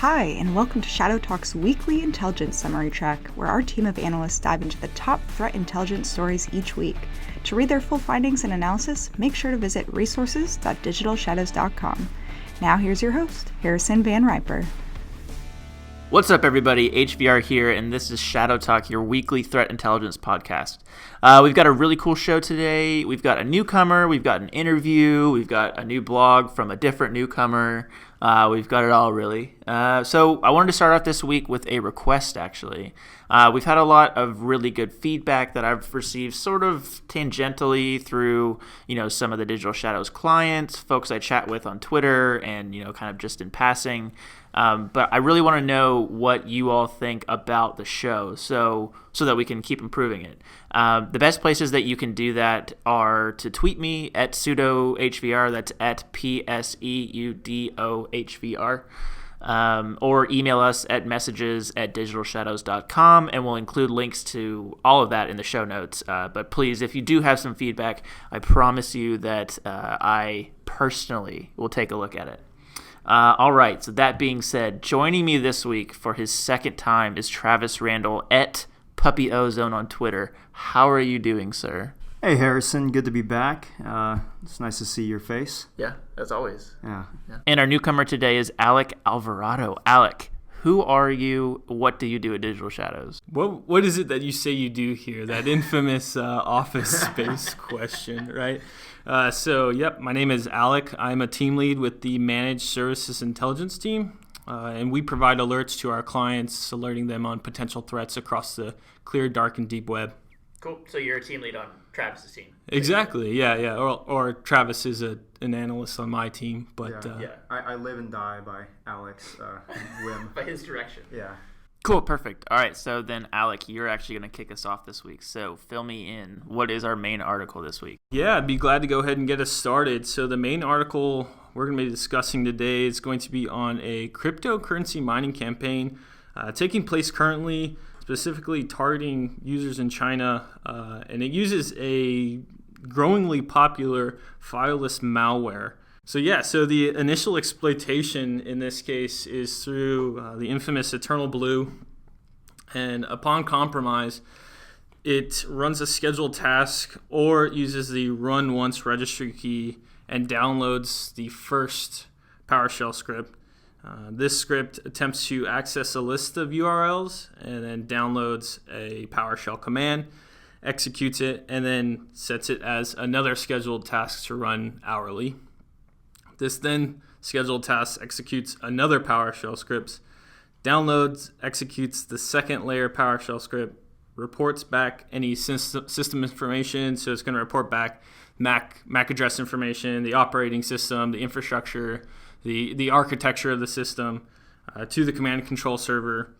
Hi, and welcome to ShadowTalk's weekly intelligence summary track, where our team of analysts dive into the top threat intelligence stories each week. To read their full findings and analysis, make sure to visit resources.digitalshadows.com. Now here's your host, Harrison Van Riper. What's up, everybody? HVR here, and this is ShadowTalk, your weekly threat intelligence podcast. We've got a really cool show today. We've got a newcomer, we've got an interview, we've got a new blog from a different newcomer. We've got it all, really. So I wanted to start off this week with a request, actually. We've had a lot of really good feedback that I've received sort of tangentially through, some of the Digital Shadows clients, folks I chat with on Twitter, and, kind of just in passing. But I really want to know what you all think about the show so that we can keep improving it. The best places that you can do that are to tweet me at pseudohvr, that's at pseudohvr, or email us at messages@digitalshadows.com, and we'll include links to all of that in the show notes. But please, if you do have some feedback, I promise you that I personally will take a look at it. All right, so that being said, joining me this week for his second time is Travis Randall at PuppyOzone on Twitter. How are you doing, sir? Hey, Harrison. Good to be back. It's nice to see your face. Yeah, as always. Yeah. And our newcomer today is Alec Alvarado. Alec, who are you? What do you do at Digital Shadows? What is it that you say you do here? That infamous office space question, right? My name is Alec. I'm a team lead with the Managed Services Intelligence team, and we provide alerts to our clients, alerting them on potential threats across the clear, dark, and deep web. Cool. So you're a team lead on Travis's team. Exactly. Yeah. Or Travis is an analyst on my team, but I live and die by Alec's whim. By his direction. Yeah. Cool, perfect. All right, so then, Alec, you're actually going to kick us off this week. So fill me in. What is our main article this week? Yeah, I'd be glad to go ahead and get us started. So the main article we're going to be discussing today is going to be on a cryptocurrency mining campaign taking place currently, specifically targeting users in China, and it uses a growingly popular fileless malware. So the initial exploitation in this case is through the infamous Eternal Blue, and upon compromise, it runs a scheduled task or it uses the run once registry key and downloads the first PowerShell script. This script attempts to access a list of URLs and then downloads a PowerShell command, executes it, and then sets it as another scheduled task to run hourly. This then scheduled task executes another PowerShell script, downloads, executes the second layer PowerShell script, reports back any system information. So it's going to report back MAC address information, the operating system, the infrastructure, the architecture of the system to the command and control server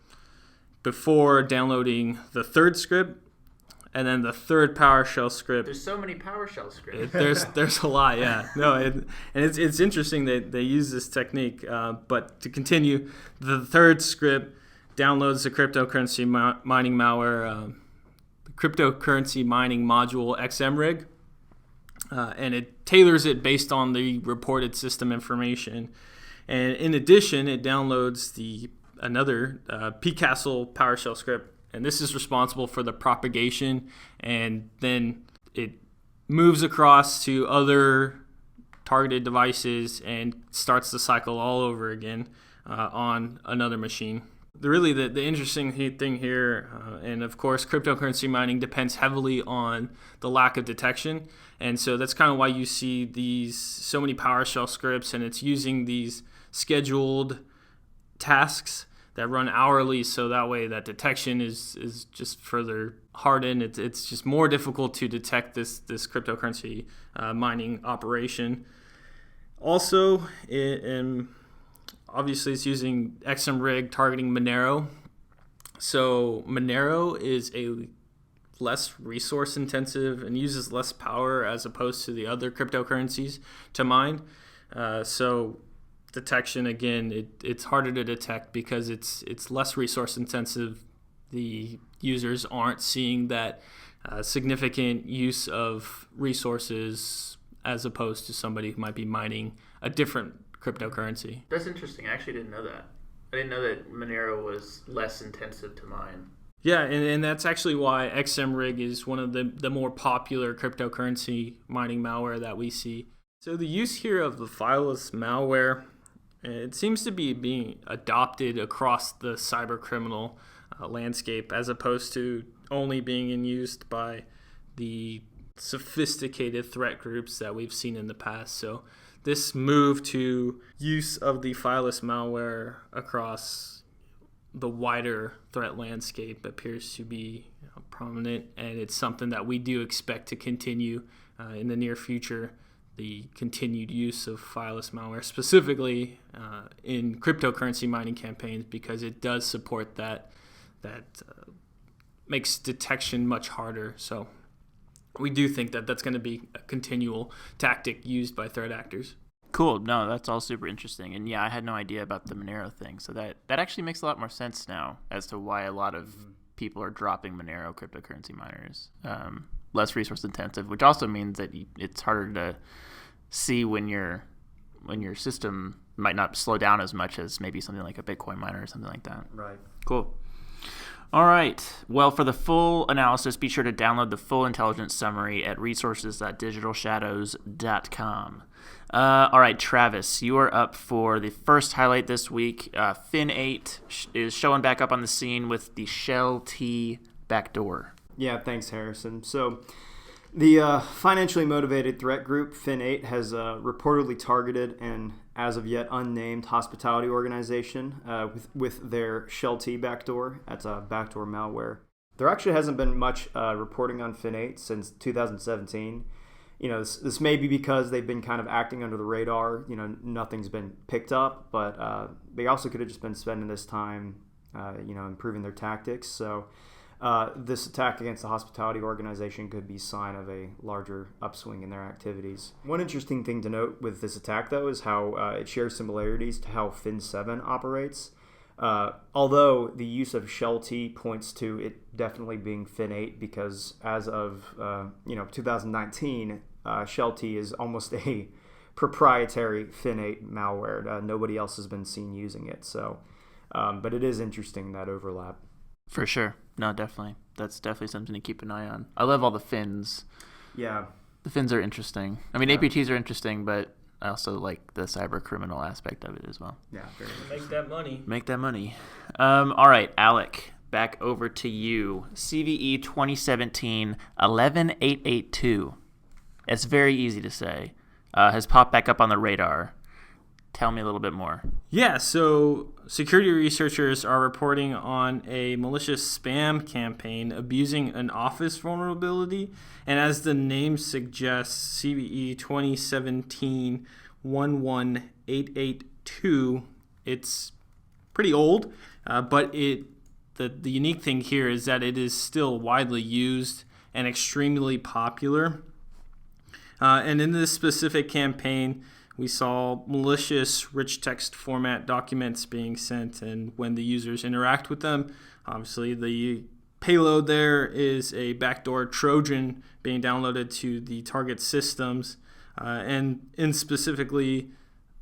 before downloading the third script. And then the third PowerShell script. There's so many PowerShell scripts. There's a lot, yeah. No, and it's interesting that they use this technique. But to continue, the third script downloads the cryptocurrency mining malware, the cryptocurrency mining module XMRig, and it tailors it based on the reported system information. And in addition, it downloads another pcastle PowerShell script. And this is responsible for the propagation, and then it moves across to other targeted devices and starts the cycle all over again on another machine. The interesting thing here, and of course, cryptocurrency mining depends heavily on the lack of detection, and so that's kind of why you see so many PowerShell scripts, and it's using these scheduled tasks that run hourly, so that way that detection is just further hardened. It's just more difficult to detect this cryptocurrency mining operation. Also, obviously it's using XMRig targeting Monero. So Monero is a less resource intensive and uses less power as opposed to the other cryptocurrencies to mine. So detection, again, it's harder to detect because it's less resource intensive. The users aren't seeing that significant use of resources as opposed to somebody who might be mining a different cryptocurrency. That's interesting. I actually didn't know that. I didn't know that Monero was less intensive to mine. Yeah, and that's actually why XMRig is one of the more popular cryptocurrency mining malware that we see. So the use here of the fileless malware, it seems to be being adopted across the cybercriminal landscape as opposed to only being used by the sophisticated threat groups that we've seen in the past. So this move to use of the fileless malware across the wider threat landscape appears to be prominent, and it's something that we do expect to continue in the near future. The continued use of fileless malware, specifically in cryptocurrency mining campaigns, because it does support that makes detection much harder. So we do think that that's going to be a continual tactic used by threat actors. Cool. No, that's all super interesting. And yeah, I had no idea about the Monero thing. So that actually makes a lot more sense now as to why a lot of people are dropping Monero cryptocurrency miners. Less resource intensive, which also means that it's harder to see when your system might not slow down as much as maybe something like a Bitcoin miner or something like that. Right. Cool. All right. Well, for the full analysis, be sure to download the full intelligence summary at resources.digitalshadows.com. All right, Travis, you are up for the first highlight this week. FIN8 is showing back up on the scene with the Shell T backdoor. Yeah, thanks, Harrison. So the financially motivated threat group FIN8 has reportedly targeted an as of yet unnamed hospitality organization with their Shell T backdoor. That's a backdoor malware. There actually hasn't been much reporting on FIN8 since 2017. This may be because they've been kind of acting under the radar. Nothing's been picked up, but they also could have just been spending this time, improving their tactics. So this attack against the hospitality organization could be a sign of a larger upswing in their activities. One interesting thing to note with this attack, though, is how it shares similarities to how FIN7 operates. Although the use of Shell T points to it definitely being FIN8, because as of 2019, Shell T is almost a proprietary FIN8 malware. Nobody else has been seen using it. So, but it is interesting, that overlap. For sure. No, definitely. That's definitely something to keep an eye on. I love all the fins. Yeah. The fins are interesting. I mean, APTs are interesting, but I also like the cyber criminal aspect of it as well. Yeah, very much. Make that money. Make that money. All right, Alec, back over to you. CVE 2017 11882. It's very easy to say. Has popped back up on the radar. Tell me a little bit more. Yeah, so security researchers are reporting on a malicious spam campaign abusing an Office vulnerability. And as the name suggests, CVE 2017 11882, it's pretty old, but the unique thing here is that it is still widely used and extremely popular. And in this specific campaign, we saw malicious rich text format documents being sent, and when the users interact with them, obviously the payload there is a backdoor Trojan being downloaded to the target systems. And specifically,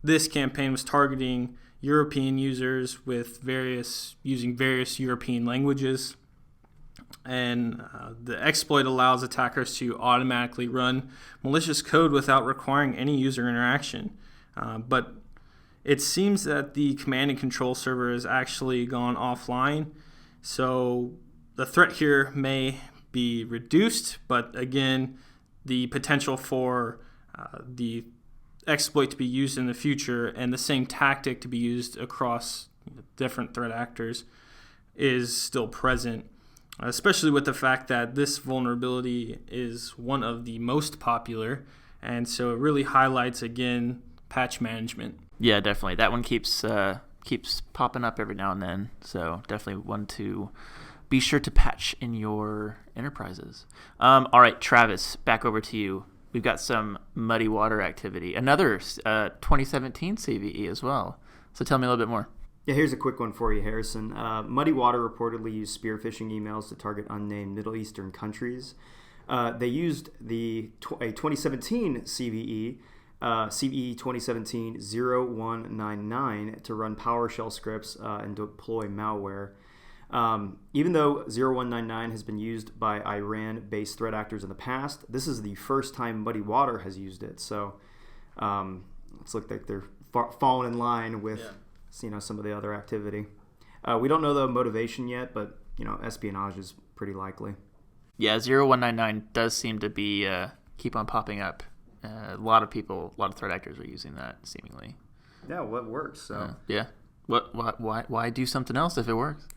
this campaign was targeting European users using various European languages. And the exploit allows attackers to automatically run malicious code without requiring any user interaction. But it seems that the command and control server has actually gone offline. So the threat here may be reduced, but again, the potential for the exploit to be used in the future and the same tactic to be used across different threat actors is still present. Especially with the fact that this vulnerability is one of the most popular, and so it really highlights, again, patch management. Yeah, definitely. That one keeps popping up every now and then, so definitely one to be sure to patch in your enterprises. All right, Travis, back over to you. We've got some MuddyWater activity, another 2017 CVE as well. So tell me a little bit more. Yeah, here's a quick one for you, Harrison. MuddyWater reportedly used spear phishing emails to target unnamed Middle Eastern countries. They used a 2017 CVE CVE 2017-0199 to run PowerShell scripts and deploy malware. Even though 0199 has been used by Iran-based threat actors in the past, this is the first time MuddyWater has used it. So it's like they're falling in line with some of the other activity. We don't know the motivation yet, but espionage is pretty likely. Yeah, 0199 does seem to be keep on popping up. A lot of threat actors are using that seemingly. Yeah, well, it works. So yeah. Why do something else if it works?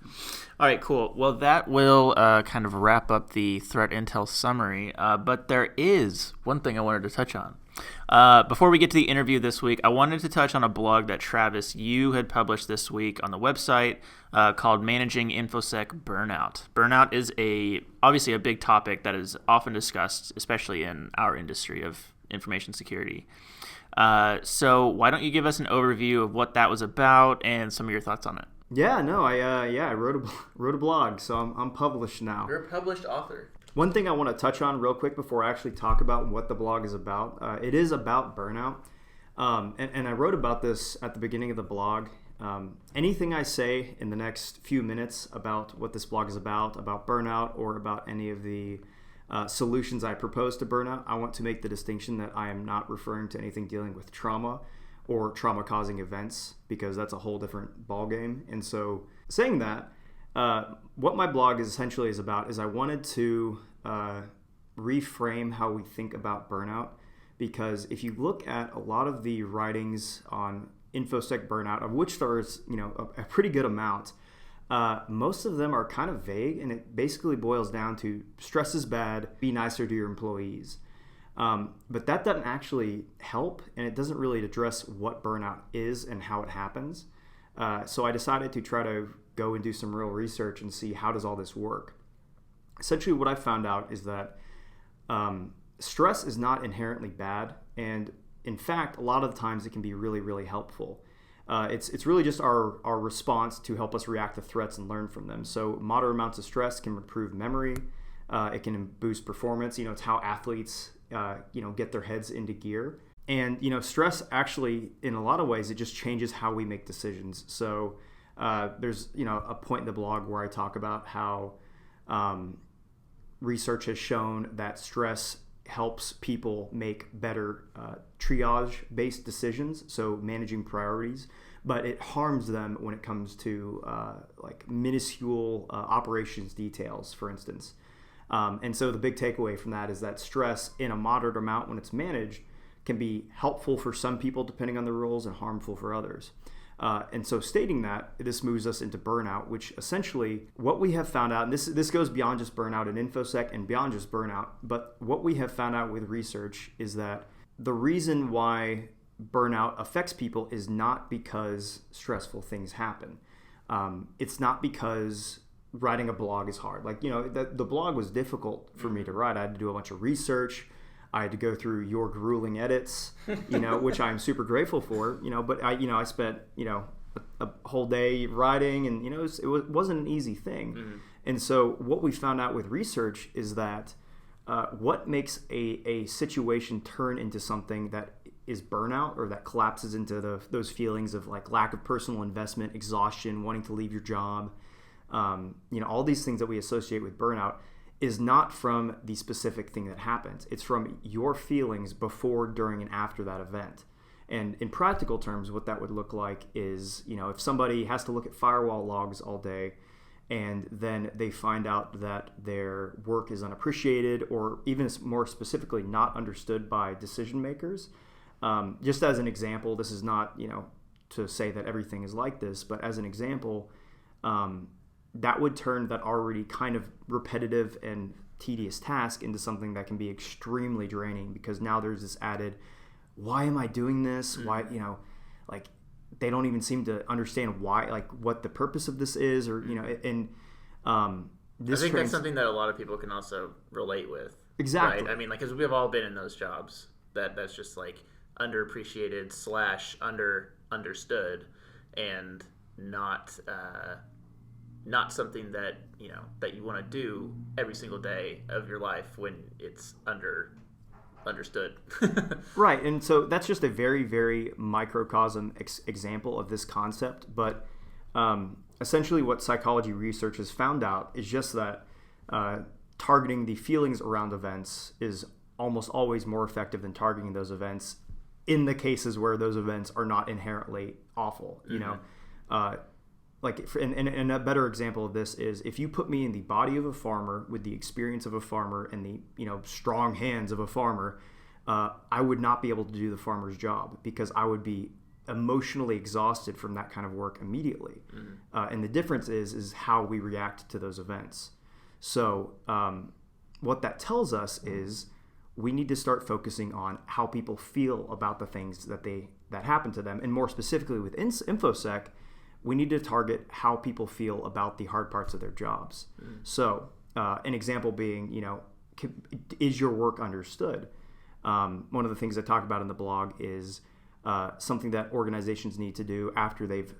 All right, cool. Well, that will kind of wrap up the threat intel summary. But there is one thing I wanted to touch on. Before we get to the interview this week, I wanted to touch on a blog that Travis, you had published this week on the website called Managing Infosec Burnout. Burnout is obviously a big topic that is often discussed, especially in our industry of information security. So why don't you give us an overview of what that was about and some of your thoughts on it? Yeah, no, I wrote a blog, so I'm published now. You're a published author. One thing I want to touch on real quick before I actually talk about what the blog is about. It is about burnout, and I wrote about this at the beginning of the blog. Anything I say in the next few minutes about what this blog is about burnout, or about any of the solutions I propose to burnout, I want to make the distinction that I am not referring to anything dealing with trauma or trauma-causing events, because that's a whole different ballgame. And so saying that, what my blog is about is I wanted to reframe how we think about burnout, because if you look at a lot of the writings on InfoSec burnout, of which there is a pretty good amount, most of them are kind of vague, and it basically boils down to stress is bad, be nicer to your employees. But that doesn't actually help, and it doesn't really address what burnout is and how it happens. So I decided to try to go and do some real research and see how does all this work. Essentially what I found out is that stress is not inherently bad, and in fact, a lot of the times it can be really, really helpful. It's really just our response to help us react to threats and learn from them. So moderate amounts of stress can improve memory. It can boost performance. It's how athletes get their heads into gear. And stress actually, in a lot of ways, it just changes how we make decisions. So there's a point in the blog where I talk about how research has shown that stress helps people make better triage-based decisions, so managing priorities, but it harms them when it comes to like minuscule operations details, for instance. And so the big takeaway from that is that stress in a moderate amount, when it's managed, can be helpful for some people depending on the roles and harmful for others. And so stating that, this moves us into burnout, which essentially what we have found out, and this goes beyond just burnout in InfoSec and beyond just burnout, but what we have found out with research is that the reason why burnout affects people is not because stressful things happen. It's not because writing a blog is hard. Like, the blog was difficult for me to write. I had to do a bunch of research. I had to go through your grueling edits, which I'm super grateful for, but I spent, a whole day writing, and, it wasn't an easy thing. Mm-hmm. And so what we found out with research is that what makes a situation turn into something that is burnout, or that collapses into those feelings of like lack of personal investment, exhaustion, wanting to leave your job, all these things that we associate with burnout, is not from the specific thing that happens. It's from your feelings before, during, and after that event. And in practical terms, what that would look like is, if somebody has to look at firewall logs all day, and then they find out that their work is unappreciated, or even more specifically, not understood by decision makers. Just as an example, this is not, to say that everything is like this, but as an example, that would turn that already kind of repetitive and tedious task into something that can be extremely draining, because now there's this added, why am I doing this? Why, like they don't even seem to understand why, like what the purpose of this is, or, and I think that's something that a lot of people can also relate with. Exactly. Right? I mean, like, because we've all been in those jobs that's just like underappreciated / understood, and not something that that you want to do every single day of your life when it's understood. Right, and so that's just a very, very microcosm example of this concept. But essentially what psychology research has found out is just that targeting the feelings around events is almost always more effective than targeting those events in the cases where those events are not inherently awful. You know, and a better example of this is if you put me in the body of a farmer with the experience of a farmer and the strong hands of a farmer, I would not be able to do the farmer's job because I would be emotionally exhausted from that kind of work immediately. And the difference is how we react to those events. So what that tells us is we need to start focusing on how people feel about the things that happen to them. And more specifically with Infosec, we need to target how people feel about the hard parts of their jobs. So an example being, is your work understood? One of the things I talk about in the blog is something that organizations need to do after they've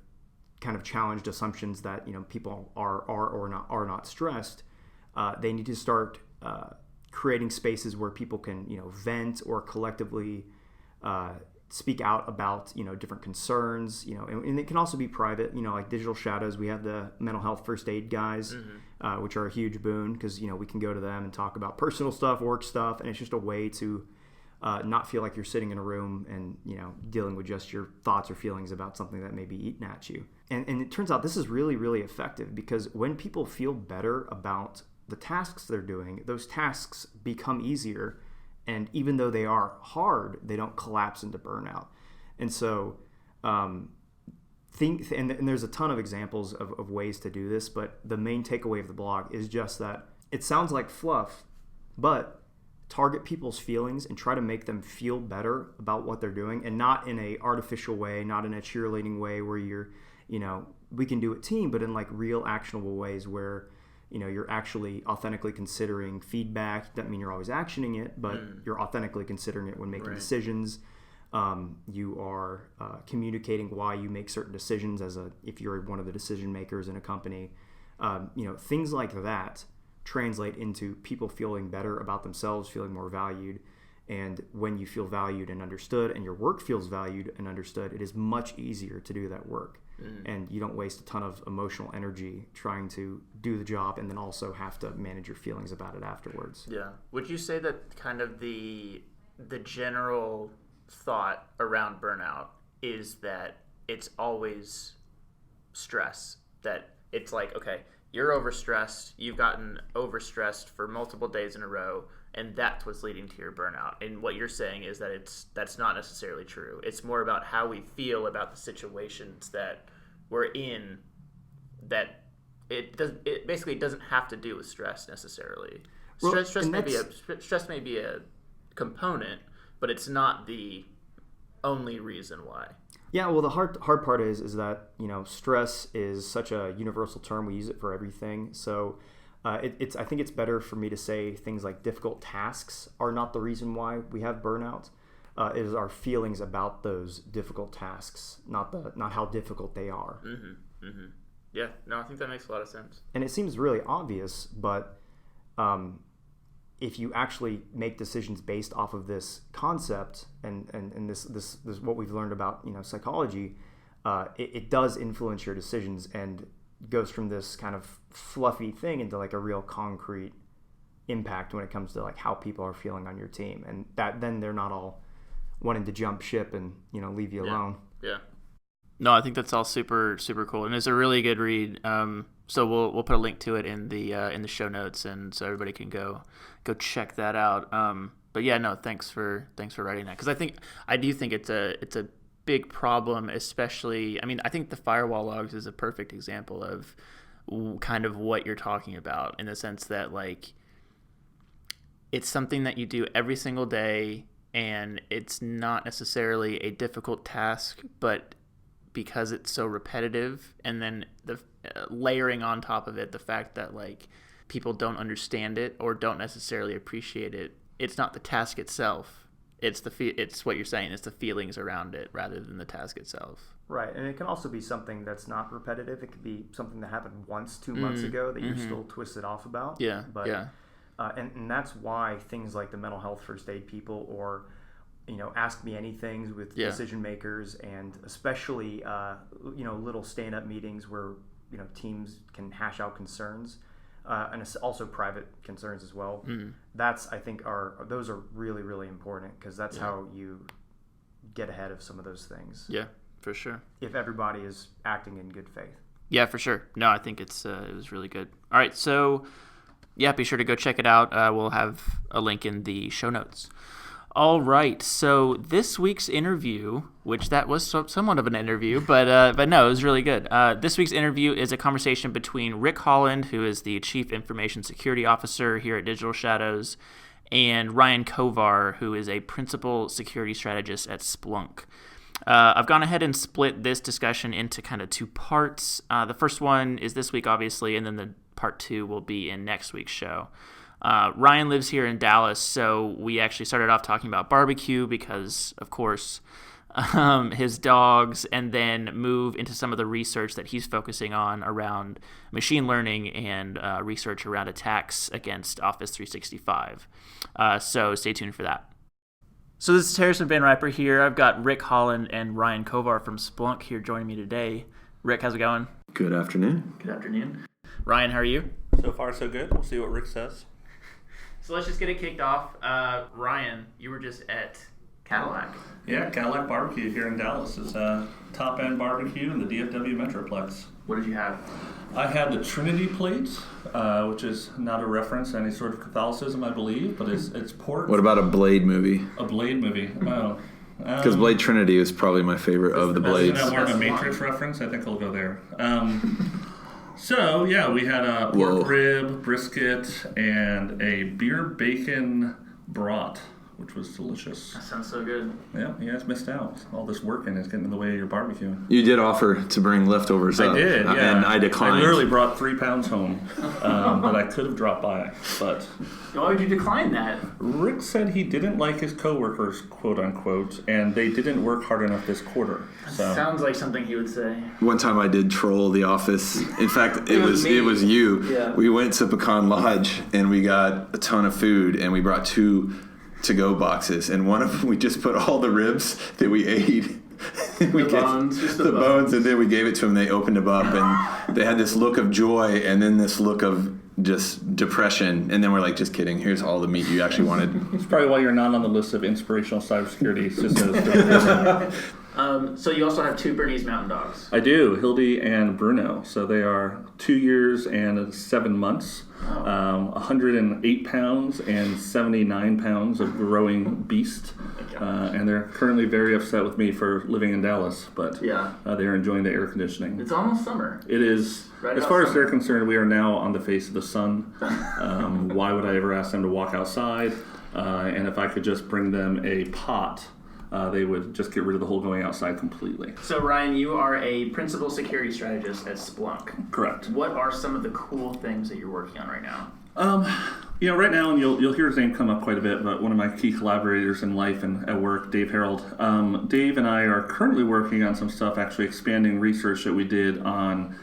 kind of challenged assumptions that people are not stressed. They need to start creating spaces where people can vent or collectively speak out about different concerns, and it can also be private, like Digital Shadows. We have the mental health first aid guys, which are a huge boon because we can go to them and talk about personal stuff, work stuff, and it's just a way to not feel like you're sitting in a room and dealing with just your thoughts or feelings about something that may be eaten at you. And it turns out this is really, really effective because when people feel better about the tasks they're doing, those tasks become easier, and even though they are hard, they don't collapse into burnout. And so and there's a ton of examples of ways to do this, but the main takeaway of the blog is just that it sounds like fluff, but target people's feelings and try to make them feel better about what they're doing, and not in a artificial way, not in a cheerleading way where you're we can do it team, but in like real actionable ways where you're actually authentically considering feedback. Doesn't mean you're always actioning it, but you're authentically considering it when making decisions. You are communicating why you make certain decisions if you're one of the decision makers in a company. Things like that translate into people feeling better about themselves, feeling more valued. And when you feel valued and understood and your work feels valued and understood, it is much easier to do that work. And you don't waste a ton of emotional energy trying to do the job and then also have to manage your feelings about it afterwards. Yeah. Would you say that kind of the general thought around burnout is that it's always stress? That it's like, okay, you're overstressed, you've gotten overstressed for multiple days in a row, and that's what's leading to your burnout. And what you're saying is that that's not necessarily true. It's more about how we feel about the situations that we're in, that it basically doesn't have to do with stress necessarily. Stress may be a component, but it's not the only reason why. Yeah, well, the hard part is that stress is such a universal term. We use it for everything. So I think it's better for me to say things like difficult tasks are not the reason why we have burnout. It is our feelings about those difficult tasks, not how difficult they are. Yeah, no, I think that makes a lot of sense. And it seems really obvious, but if you actually make decisions based off of this concept and this what we've learned about psychology, it does influence your decisions and goes from this kind of fluffy thing into like a real concrete impact when it comes to like how people are feeling on your team, and that then they're not all wanting to jump ship and leave you alone. Yeah. No, I think that's all super super cool, and it's a really good read. So we'll put a link to it in the show notes, and so everybody can go check that out. But yeah, no, thanks for writing that, because I do think it's a big problem, especially. I mean, I think the firewall logs is a perfect example of kind of what you're talking about, in the sense that like it's something that you do every single day, and it's not necessarily a difficult task, but because it's so repetitive, and then the layering on top of it the fact that like people don't understand it or don't necessarily appreciate it. It's not the task itself. It's what you're saying. It's the feelings around it rather than the task itself. Right, and it can also be something that's not repetitive. It could be something that happened once 2 months ago that you're still twisted off about. Yeah, but yeah. And that's why things like the mental health first aid people, or ask me anything with decision makers, and especially little stand-up meetings where teams can hash out concerns, and it's also private concerns as well. That's, I think, those are really, really important, because that's how you get ahead of some of those things. Yeah, for sure. If everybody is acting in good faith. Yeah, for sure. No, I think it was really good. All right, so be sure to go check it out. We'll have a link in the show notes. All right, so this week's interview, which that was somewhat of an interview, but no, it was really good. This week's interview is a conversation between Rick Holland, who is the Chief Information Security Officer here at Digital Shadows, and Ryan Kovar, who is a Principal Security Strategist at Splunk. I've gone ahead and split this discussion into kind of two parts. The first one is this week, obviously, and then the part 2 will be in next week's show. Ryan lives here in Dallas, so we actually started off talking about barbecue because, of course, his dogs, and then move into some of the research that he's focusing on around machine learning and research around attacks against Office 365. So stay tuned for that. So this is Harrison Van Riper here. I've got Rick Holland and Ryan Kovar from Splunk here joining me today. Rick, how's it going? Good afternoon. Good afternoon. Ryan, how are you? So far, so good. We'll see what Rick says. So let's just get it kicked off. Ryan, you were just at Cadillac. Yeah, Cadillac Barbecue here in Dallas is top-end barbecue in the DFW Metroplex. What did you have? I had the Trinity plate, which is not a reference to any sort of Catholicism, I believe, but it's pork. What about a Blade movie? A Blade movie. Oh. Because Blade Trinity is probably my favorite of the Blades. Isn't that more of a Matrix reference? I think I'll go there. So, yeah, we had a pork rib, brisket, and a beer bacon brat, which was delicious. That sounds so good. Yeah, you guys missed out. All this working is getting in the way of your barbecue. You did offer to bring leftovers up. I did, yeah. And I declined. I literally brought 3 pounds home, but I could have dropped by. But why would you decline that? Rick said he didn't like his coworkers, quote unquote, and they didn't work hard enough this quarter. So. Sounds like something he would say. One time I did troll the office. In fact, it was you. Yeah. We went to Pecan Lodge and we got a ton of food, and we brought 2 to-go boxes, and one of them we just put all the ribs that we ate. The bones, and then we gave it to them. They opened them up, and they had this look of joy, and then this look of just depression. And then we're like, just kidding. Here's all the meat you actually wanted. That's probably why you're not on the list of inspirational cybersecurity systems. So you also have 2 Bernese Mountain Dogs. I do, Hildy and Bruno. So they are 2 years and 7 months. 108 pounds and 79 pounds of growing beast. And they're currently very upset with me for living in Dallas, but they're enjoying the air conditioning. It's almost summer. It is. Right, as far as they're concerned, we are now on the face of the sun. Why would I ever ask them to walk outside? And if I could just bring them a pot, they would just get rid of the whole going outside completely. So, Ryan, you are a principal security strategist at Splunk. Correct. What are some of the cool things that you're working on right now? Right now, and you'll hear his name come up quite a bit, but one of my key collaborators in life and at work, Dave Harold. Dave and I are currently working on some stuff, actually expanding research that we did on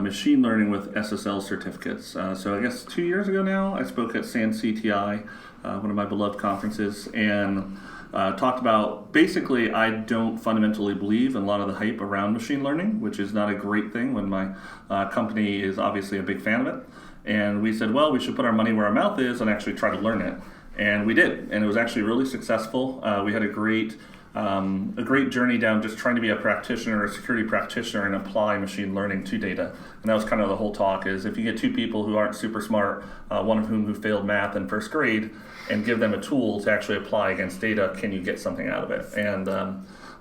machine learning with SSL certificates. So I guess 2 years ago now, I spoke at SAN CTI, one of my beloved conferences, and talked about, basically, I don't fundamentally believe in a lot of the hype around machine learning, which is not a great thing when my company is obviously a big fan of it. And we said, well, we should put our money where our mouth is and actually try to learn it. And we did, and it was actually really successful. We had a great journey down just trying to be a practitioner, a security practitioner, and apply machine learning to data. And that was kind of the whole talk, is if you get 2 people who aren't super smart, one of whom who failed math in first grade, and give them a tool to actually apply against data, can you get something out of it? And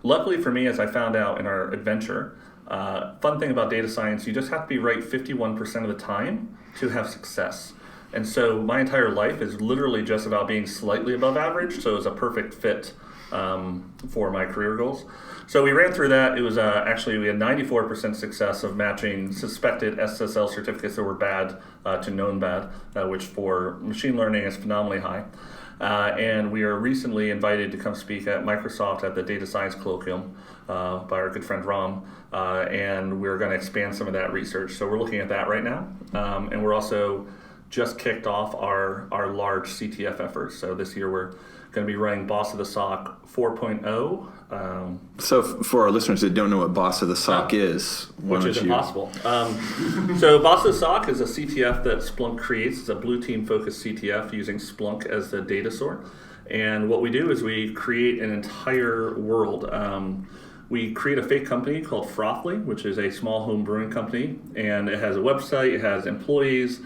luckily for me, as I found out in our adventure, fun thing about data science, you just have to be right 51% of the time to have success. And so my entire life is literally just about being slightly above average, so it's a perfect fit for my career goals. So we ran through that. It was actually, we had 94% success of matching suspected SSL certificates that were bad to known bad, which for machine learning is phenomenally high. And we are recently invited to come speak at Microsoft at the Data Science Colloquium by our good friend Ram, and we're going to expand some of that research. So we're looking at that right now, and we're also just kicked off our large CTF efforts. So this year we're going to be running Boss of the SOC 4.0. So for our listeners that don't know what Boss of the SOC is, which is impossible. So Boss of the SOC is a CTF that Splunk creates. It's a blue team focused CTF using Splunk as the data source. And what we do is we create an entire world. We create a fake company called Frothly, which is a small home brewing company, and it has a website, it has employees.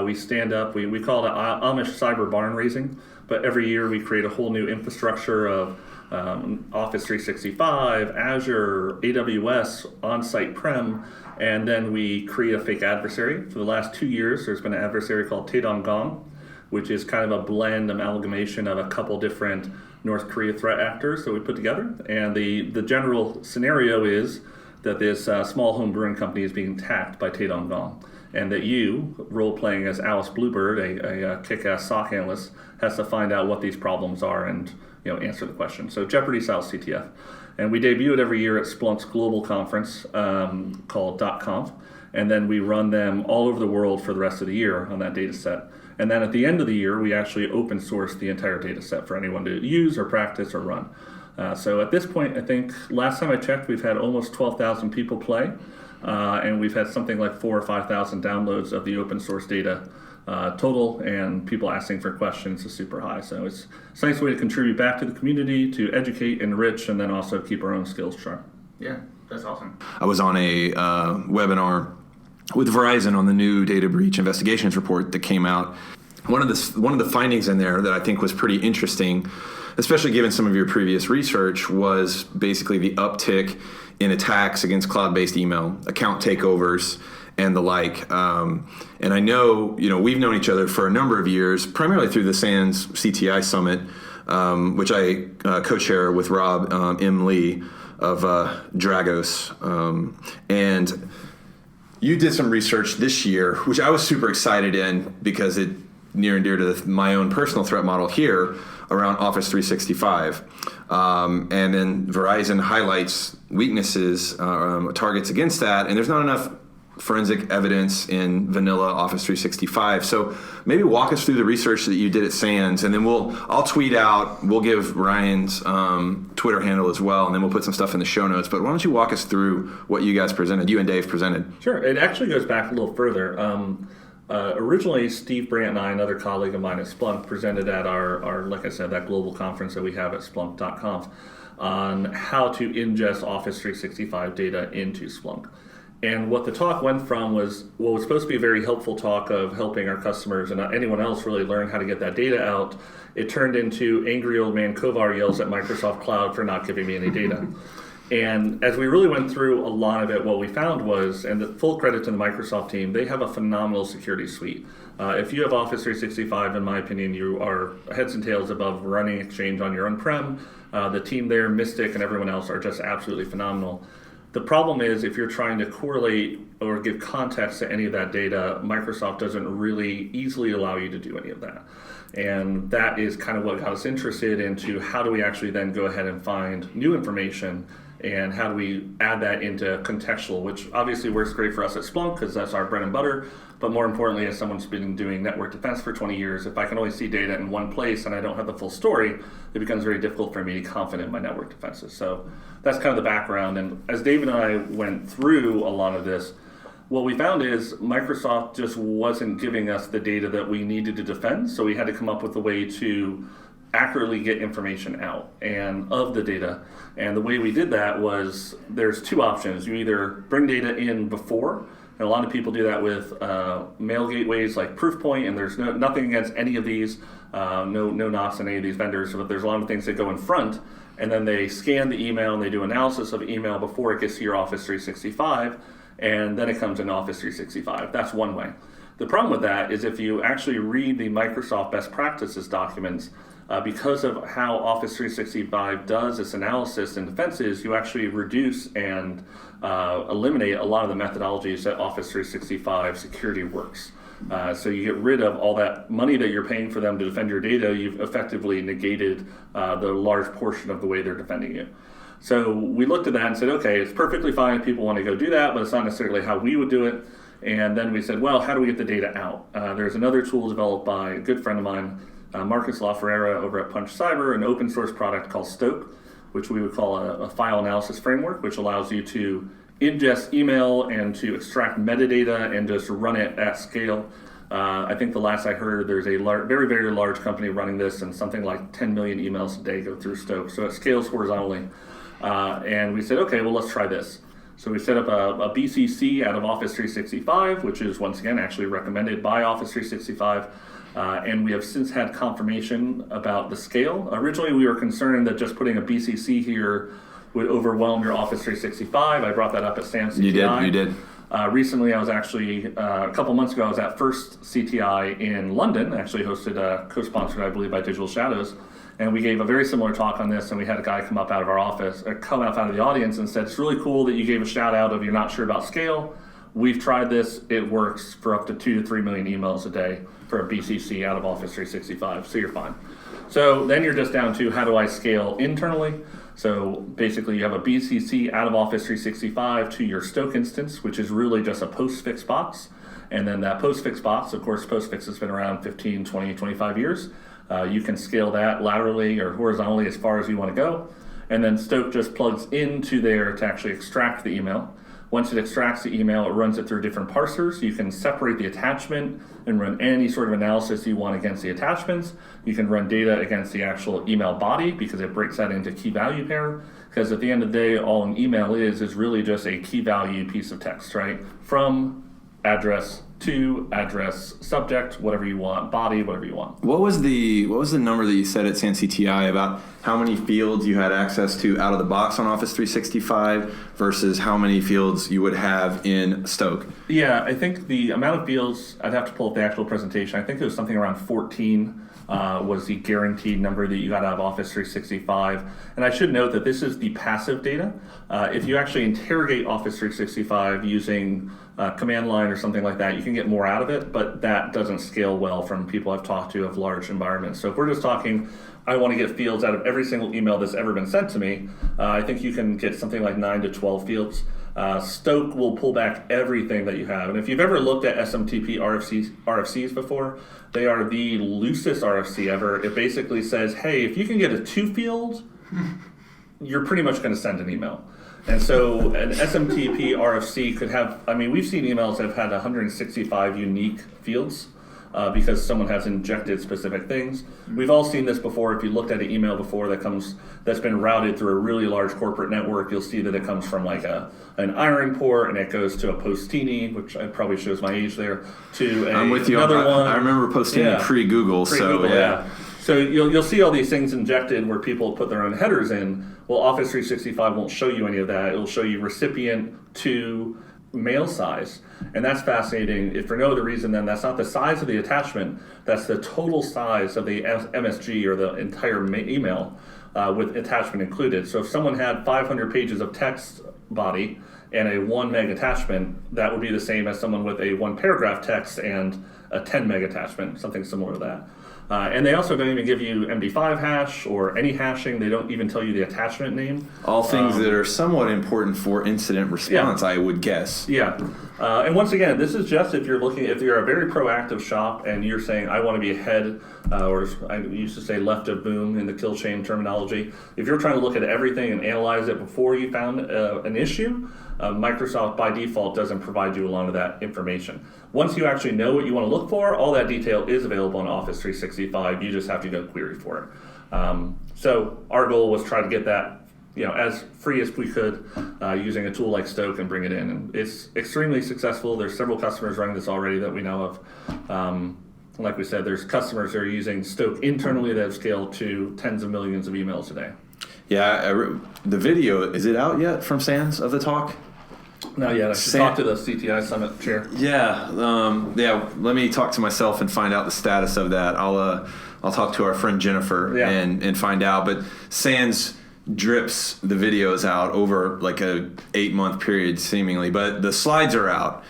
We stand up, we call it Amish cyber barn raising, but every year we create a whole new infrastructure of Office 365, Azure, AWS, on-site prem, and then we create a fake adversary. For the last 2 years, there's been an adversary called Taedong, which is kind of a blend, amalgamation of a couple different North Korea threat actors that we put together. And the general scenario is that this small home brewing company is being attacked by Taedong, and that you, role-playing as Alice Bluebird, a kick-ass SOC analyst, has to find out what these problems are and answer the question. So Jeopardy-style CTF. And we debut it every year at Splunk's global conference called .conf, and then we run them all over the world for the rest of the year on that data set. And then at the end of the year, we actually open source the entire data set for anyone to use or practice or run. So at this point, I think last time I checked, we've had almost 12,000 people play, and we've had something like 4,000 or 5,000 downloads of the open source data total, and people asking for questions is super high. So it's a nice way to contribute back to the community, to educate, enrich, and then also keep our own skills sharp. Yeah, that's awesome. I was on a webinar with Verizon on the new data breach investigations report that came out. One of the findings in there that I think was pretty interesting, especially given some of your previous research, was basically the uptick in attacks against cloud-based email, account takeovers, and the like. And I know, we've known each other for a number of years, primarily through the SANS CTI Summit, which I co-chair with Rob M. Lee of Dragos. And you did some research this year, which I was super excited in because it near and dear to my own personal threat model here around Office 365. And then Verizon highlights weaknesses, targets against that, and there's not enough forensic evidence in vanilla Office 365. So maybe walk us through the research that you did at SANS, and then I'll tweet out, we'll give Ryan's Twitter handle as well, and then we'll put some stuff in the show notes. But why don't you walk us through what you guys presented, you and Dave presented? Sure. It actually goes back a little further. Originally, Steve Brandt and I, another colleague of mine at Splunk, presented at our, like I said, that global conference that we have at Splunk.conf on how to ingest Office 365 data into Splunk. And what the talk went from was what was supposed to be a very helpful talk of helping our customers and anyone else really learn how to get that data out. It turned into angry old man Kovar yells at Microsoft Cloud for not giving me any data. And as we really went through a lot of it, what we found was, and the full credit to the Microsoft team, they have a phenomenal security suite. If you have Office 365, in my opinion, you are heads and tails above running Exchange on your on-prem. The team there, Mystic and everyone else, are just absolutely phenomenal. The problem is if you're trying to correlate or give context to any of that data, Microsoft doesn't really easily allow you to do any of that. And that is kind of what got us interested into how do we actually then go ahead and find new information, and how do we add that into contextual, which obviously works great for us at Splunk because that's our bread and butter. But more importantly, as someone's been doing network defense for 20 years, if I can only see data in one place and I don't have the full story, it becomes very difficult for me to be confident in my network defenses. So that's kind of the background. And as Dave and I went through a lot of this, what we found is Microsoft just wasn't giving us the data that we needed to defend. So we had to come up with a way to accurately get information out and of the data. And the way we did that was there's two options. You either bring data in before, and a lot of people do that with mail gateways like Proofpoint, and there's nothing against any of these, no knots on any of these vendors, but there's a lot of things that go in front, and then they scan the email and they do analysis of email before it gets to your Office 365, and then it comes in Office 365. That's one way. The problem with that is if you actually read the Microsoft best practices documents, because of how Office 365 does its analysis and defenses, you actually reduce and eliminate a lot of the methodologies that Office 365 security works. So you get rid of all that money that you're paying for them to defend your data. You've effectively negated the large portion of the way they're defending you. So we looked at that and said, okay, it's perfectly fine if people want to go do that, but it's not necessarily how we would do it. And then we said, well, how do we get the data out? There's another tool developed by a good friend of mine, Marcus LaFerrera over at Punch Cyber, an open source product called Stoke, which we would call a file analysis framework, which allows you to ingest email and to extract metadata and just run it at scale. I think the last I heard, there's a very, very large company running this, and something like 10 million emails a day go through Stoke. So it scales horizontally. And we said, okay, well, let's try this. So we set up a BCC out of Office 365, which is, once again, actually recommended by Office 365. And we have since had confirmation about the scale. Originally, we were concerned that just putting a BCC here would overwhelm your Office 365. I brought that up at SAM CTI. You did. Recently, I was actually, a couple months ago, I was at First CTI in London, actually hosted, co-sponsored, I believe, by Digital Shadows. And we gave a very similar talk on this, and we had a guy come up out of our office, come up out of the audience and said, it's really cool that you gave a shout out of you're not sure about scale. We've tried this. It works for up to 2 to 3 million emails a day for a BCC out of Office 365, so you're fine. So then you're just down to how do I scale internally? So basically you have a BCC out of Office 365 to your Stoke instance, which is really just a postfix box. And then that postfix box, of course, postfix has been around 15, 20, 25 years. You can scale that laterally or horizontally as far as you want to go. And then Stoke just plugs into there to actually extract the email. Once it extracts the email, it runs it through different parsers. You can separate the attachment and run any sort of analysis you want against the attachments. You can run data against the actual email body because it breaks that into key value pair. Because at the end of the day, all an email is really just a key value piece of text, right? From address to address, subject, whatever you want, body, whatever you want. What was the number that you said at San CTI about how many fields you had access to out of the box on Office 365 versus how many fields you would have in Stoke? Yeah, I think the amount of fields, I'd have to pull up the actual presentation. I think it was something around 14 was the guaranteed number that you got out of Office 365. And I should note that this is the passive data. If you actually interrogate Office 365 using command line or something like that, you can get more out of it, but that doesn't scale well from people I've talked to of large environments. So if we're just talking, I want to get fields out of every single email that's ever been sent to me, I think you can get something like 9 to 12 fields. Stoke will pull back everything that you have. And if you've ever looked at SMTP RFCs before, they are the loosest RFC ever. It basically says, hey, if you can get a 2 field, you're pretty much going to send an email. And so an SMTP RFC could have, I mean, we've seen emails that have had 165 unique fields because someone has injected specific things. We've all seen this before. If you looked at an email before that's been routed through a really large corporate network, you'll see that it comes from like an iron port and it goes to a Postini, which probably shows my age there, to I'm with you. another one. I remember Postini pre-Google. Pre-Google, yeah. So you'll see all these things injected where people put their own headers in. Well, Office 365 won't show you any of that. It'll show you recipient to mail size. And that's fascinating. If for no other reason, then that's not the size of the attachment. That's the total size of the MSG or the entire email with attachment included. So if someone had 500 pages of text body and a 1 meg attachment, that would be the same as someone with a 1 paragraph text and a 10 meg attachment, something similar to that. And they also don't even give you MD5 hash or any hashing. They don't even tell you the attachment name. All things that are somewhat important for incident response, I would guess. Yeah. And once again, this is just if you're a very proactive shop and you're saying, I want to be ahead, or I used to say left of boom in the kill chain terminology. If you're trying to look at everything and analyze it before you found an issue, Microsoft by default doesn't provide you a lot of that information. Once you actually know what you want to look for, all that detail is available in Office 365. You just have to go query for it. So our goal was try to get that as free as we could using a tool like Stoke and bring it in. And it's extremely successful. There's several customers running this already that we know of. Like we said, there's customers that are using Stoke internally that have scaled to tens of millions of emails a day. Yeah, the video, is it out yet from Sans of the talk? Not yet. I should talk to the CTI Summit chair. Yeah, let me talk to myself and find out the status of that. I'll talk to our friend Jennifer and find out. But Sans drips the videos out over like a 8-month period seemingly, but the slides are out.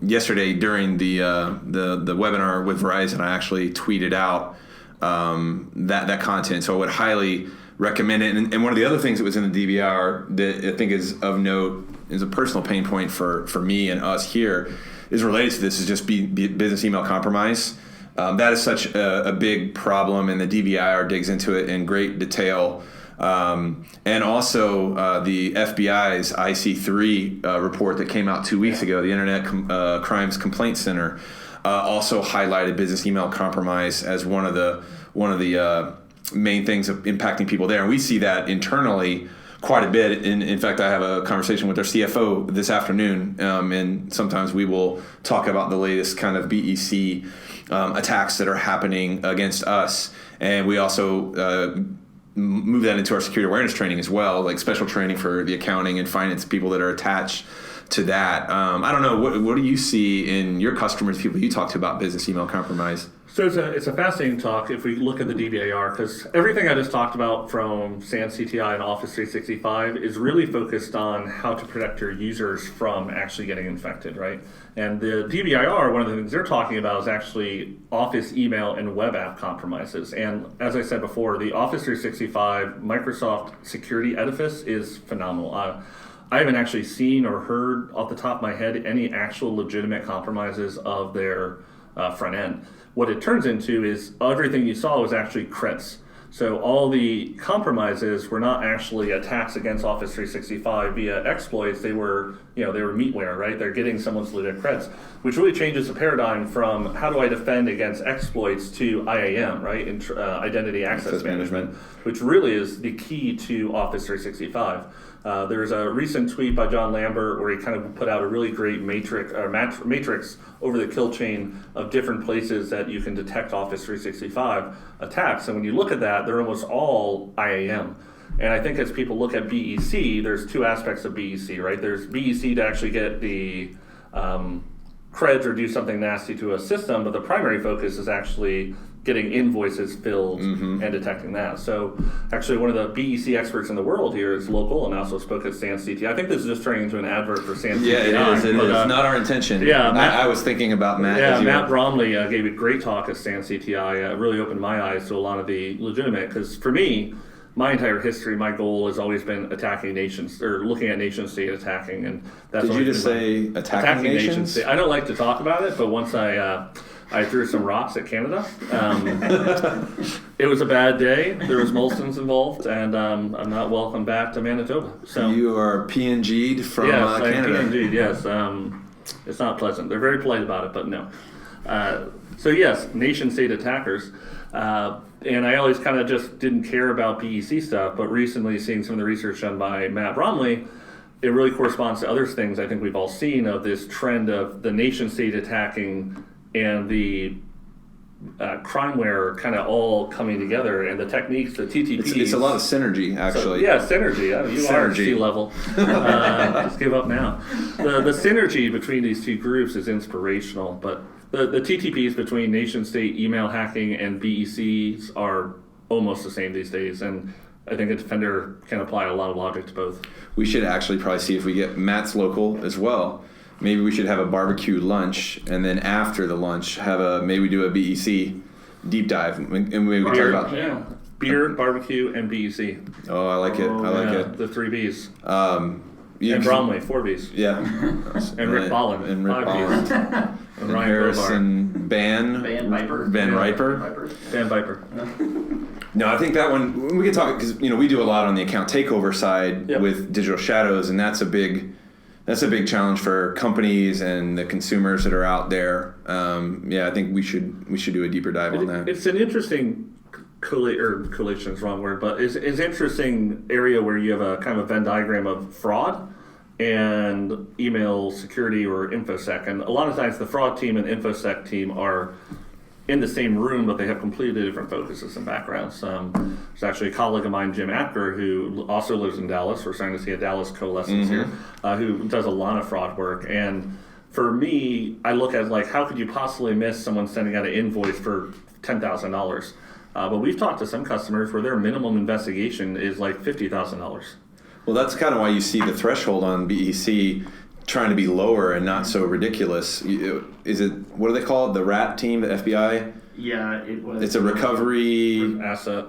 Yesterday during the webinar with Verizon, I actually tweeted out that content. So I would highly recommend it. And one of the other things that was in the DBR that I think is of note, is a personal pain point for me and us here, is related to this, is just business email compromise. That is such a big problem, and the DBIR digs into it in great detail. And also the FBI's IC3 report that came out 2 weeks ago, the Internet Crimes Complaint Center, also highlighted business email compromise as one of the main things of impacting people there. And we see that internally quite a bit. In fact, I have a conversation with our CFO this afternoon, and sometimes we will talk about the latest kind of BEC attacks that are happening against us. And we also move that into our security awareness training as well, like special training for the accounting and finance people that are attached to that. I don't know, what do you see in your customers, people you talk to about business email compromise? So it's a fascinating talk if we look at the DBIR, because everything I just talked about from SANS CTI and Office 365 is really focused on how to protect your users from actually getting infected, right? And the DBIR, one of the things they're talking about is actually Office email and web app compromises. And as I said before, the Office 365 Microsoft security edifice is phenomenal. I haven't actually seen or heard off the top of my head any actual legitimate compromises of their front end. What it turns into is everything you saw was actually creds. So all the compromises were not actually attacks against Office 365 via exploits. They were meatware, right? They're getting someone's legit creds, which really changes the paradigm from how do I defend against exploits to IAM, right? Identity Access Management, which really is the key to Office 365. There's a recent tweet by John Lambert where he kind of put out a really great matrix over the kill chain of different places that you can detect Office 365 attacks. And when you look at that, they're almost all IAM. And I think as people look at BEC, there's two aspects of BEC, right? There's BEC to actually get the creds or do something nasty to a system, but the primary focus is actually getting invoices filled and detecting that. So actually one of the BEC experts in the world here is local and also spoke at SANS CTI. I think this is just turning into an advert for SANS CTI. Yeah, it is. It's not our intention. Yeah, I was thinking about Matt. Yeah, Matt Bromley gave a great talk at SANS CTI. Really opened my eyes to a lot of the legitimate, because for me, my entire history, my goal has always been attacking nations, or looking at nation state attacking. And that's Did you just say attacking nations? State. I don't like to talk about it, but once I threw some rocks at Canada. It was a bad day. There was Molsons involved, and I'm not welcome back to Manitoba. So you are PNG'd from Canada. Yes, PNG'd, yes. It's not pleasant. They're very polite about it, but no. So yes, nation-state attackers. And I always kind of just didn't care about BEC stuff, but recently seeing some of the research done by Matt Bromley, it really corresponds to other things I think we've all seen of this trend of the nation-state attacking and the crimeware kind of all coming together, and the techniques, the TTPs. It's a lot of synergy, actually. So, yeah, synergy. You synergy. are at sea level. Just give up now. The synergy between these two groups is inspirational, but the TTPs between nation-state email hacking and BECs are almost the same these days, and I think a defender can apply a lot of logic to both. We should actually probably see if we get Matt's local as well. Maybe we should have a barbecue lunch, and then after the lunch, maybe do a BEC deep dive, and maybe we can talk about beer, barbecue, and BEC. Oh, I like it. I like it. The 3 Bs. And Bromley, 4 Bs. Yeah. And Rick Bolland, and Rick 5 Bolland. Bs. And Ryan Harrison, Van Riper. Van Viper. No, I think that one we can talk, because we do a lot on the account takeover side with Digital Shadows, and that's a big challenge for companies and the consumers that are out there. I think we should do a deeper dive on that. It's an interesting collation is the wrong word, but it's an interesting area where you have a kind of a Venn diagram of fraud and email security or Infosec. And a lot of times the fraud team and Infosec team are in the same room, but they have completely different focuses and backgrounds. There's actually a colleague of mine, Jim Acker, who also lives in Dallas. We're starting to see a Dallas coalescence here, who does a lot of fraud work. And for me, I look at how could you possibly miss someone sending out an invoice for $10,000? But we've talked to some customers where their minimum investigation is $50,000. Well, that's kind of why you see the threshold on BEC trying to be lower and not so ridiculous. Is it, what do they call it, the RAT team, the FBI? Yeah, it was. It's a recovery Asset.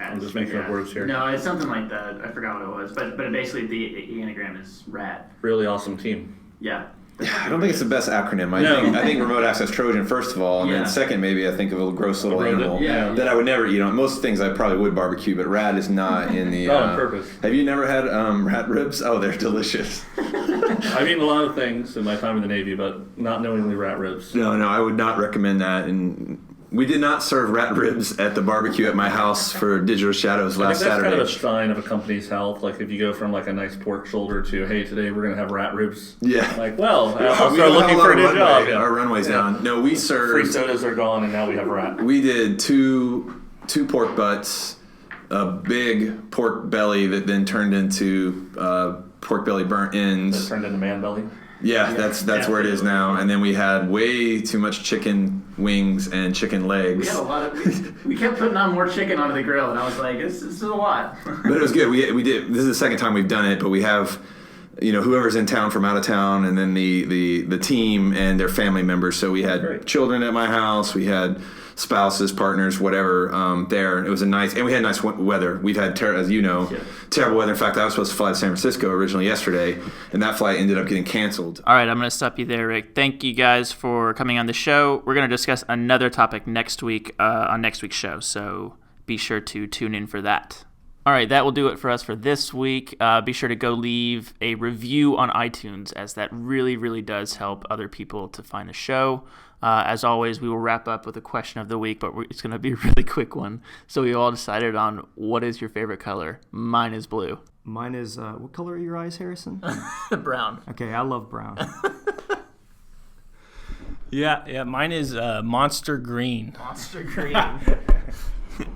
I'm just making up words here. No, it's something like that. I forgot what it was. But basically, the anagram is RAT. Really awesome team. Yeah. I don't think it's the best acronym. I think remote access Trojan, first of all, and then second, maybe I think of a gross little animal that I would never eat on. Most things I probably would barbecue, but rat is not in the. Not on purpose. Have you never had rat ribs? Oh, they're delicious. I've eaten a lot of things in my time in the Navy, but not knowingly rat ribs. No, I would not recommend that. And we did not serve rat ribs at the barbecue at my house for Digital Shadows last Saturday. That's kind of a sign of a company's health. Like if you go from like a nice pork shoulder to, hey, today we're going to have rat ribs. Yeah. Like, well, I'll start looking for a new job. Yeah. Our runway's down. No, we served. Free sodas are gone, and now we have rat. We did two pork butts, a big pork belly that then turned into pork belly burnt ends. That turned into man belly. Yeah, that's where it is now. And then we had way too much chicken wings and chicken legs. We had a lot of. We kept putting on more chicken onto the grill, and I was like, "This is a lot." But it was good. We did. This is the second time we've done it, but we have, whoever's in town from out of town, and then the team and their family members. So we had children at my house. We had spouses, partners, whatever, there. It was and we had nice weather. We've had, as you know, terrible weather. In fact, I was supposed to fly to San Francisco originally yesterday, and that flight ended up getting canceled. All right, I'm going to stop you there, Rick. Thank you guys for coming on the show. We're going to discuss another topic next week on next week's show, so be sure to tune in for that. All right, that will do it for us for this week. Be sure to go leave a review on iTunes, as that really, really does help other people to find the show. As always, we will wrap up with a question of the week, but it's going to be a really quick one. So we all decided on what is your favorite color. Mine is blue. Mine is, what color are your eyes, Harrison? Brown. Okay, I love brown. Yeah, mine is monster green. Monster green.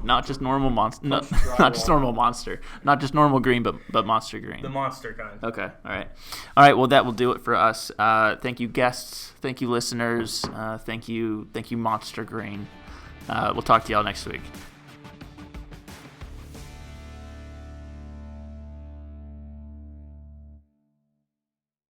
Not just normal monster. Not just normal monster. Not just normal green, but monster green. The monster kind. Okay. All right. Well, that will do it for us. Thank you, guests. Thank you, listeners. Thank you, Monster Green. We'll talk to y'all next week.